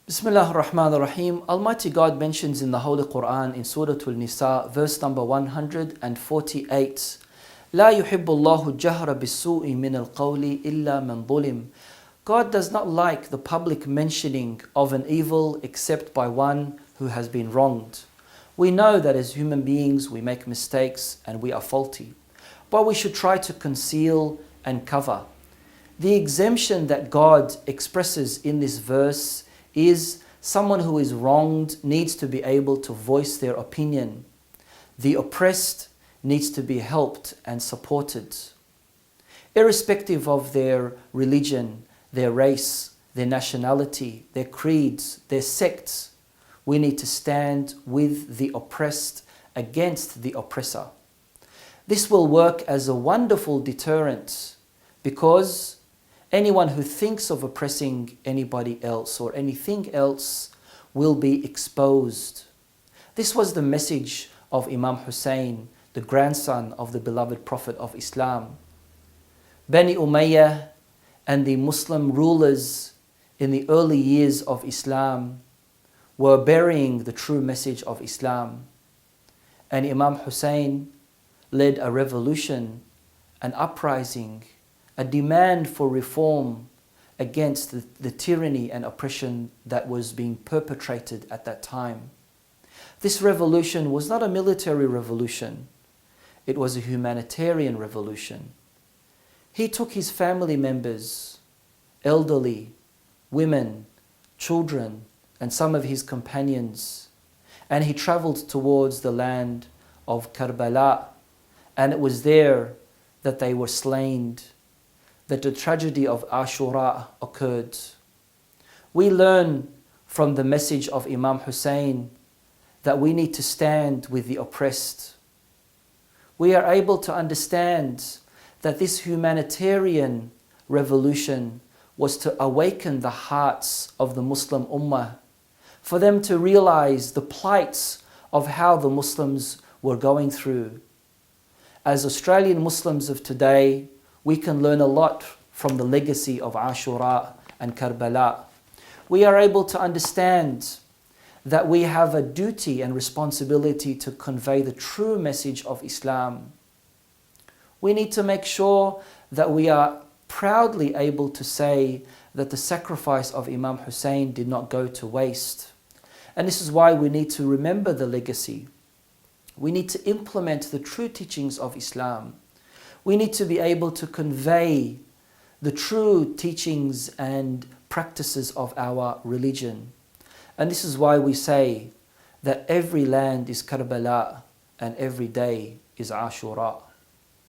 Bismillah ar-Rahman ar-Rahim. Almighty God mentions in the Holy Quran in Surah Al-Nisa, verse number 148, لا يحب الله الجهر بالسوء من القول إلا من ظلم. God does not like the public mentioning of an evil except by one who has been wronged. We know that as human beings we make mistakes and we are faulty, but we should try to conceal and cover. The exemption that God expresses in this verse is someone who is wronged needs to be able to voice their opinion. The oppressed needs to be helped and supported. Irrespective of their religion, their race, their nationality, their creeds, their sects, we need to stand with the oppressed against the oppressor. This will work as a wonderful deterrent because anyone who thinks of oppressing anybody else or anything else will be exposed. This was the message of Imam Husain, the grandson of the beloved Prophet of Islam. Bani Umayyah and the Muslim rulers in the early years of Islam were burying the true message of Islam. And Imam Husain led a revolution, an uprising, a demand for reform against the tyranny and oppression that was being perpetrated at that time. This revolution was not a military revolution. It was a humanitarian revolution. He took his family members, elderly, women, children, and some of his companions, and he traveled towards the land of Karbala, and it was there that they were slain, that the tragedy of Ashura occurred. We learn from the message of Imam Husain that we need to stand with the oppressed. We are able to understand that this humanitarian revolution was to awaken the hearts of the Muslim Ummah, for them to realize the plights of how the Muslims were going through. As Australian Muslims of today, we can learn a lot from the legacy of Ashura and Karbala. We are able to understand that we have a duty and responsibility to convey the true message of Islam. We need to make sure that we are proudly able to say that the sacrifice of Imam Husain did not go to waste. And this is why we need to remember the legacy. We need to implement the true teachings of Islam. We need to be able to convey the true teachings and practices of our religion. And this is why we say that every land is Karbala and every day is Ashura.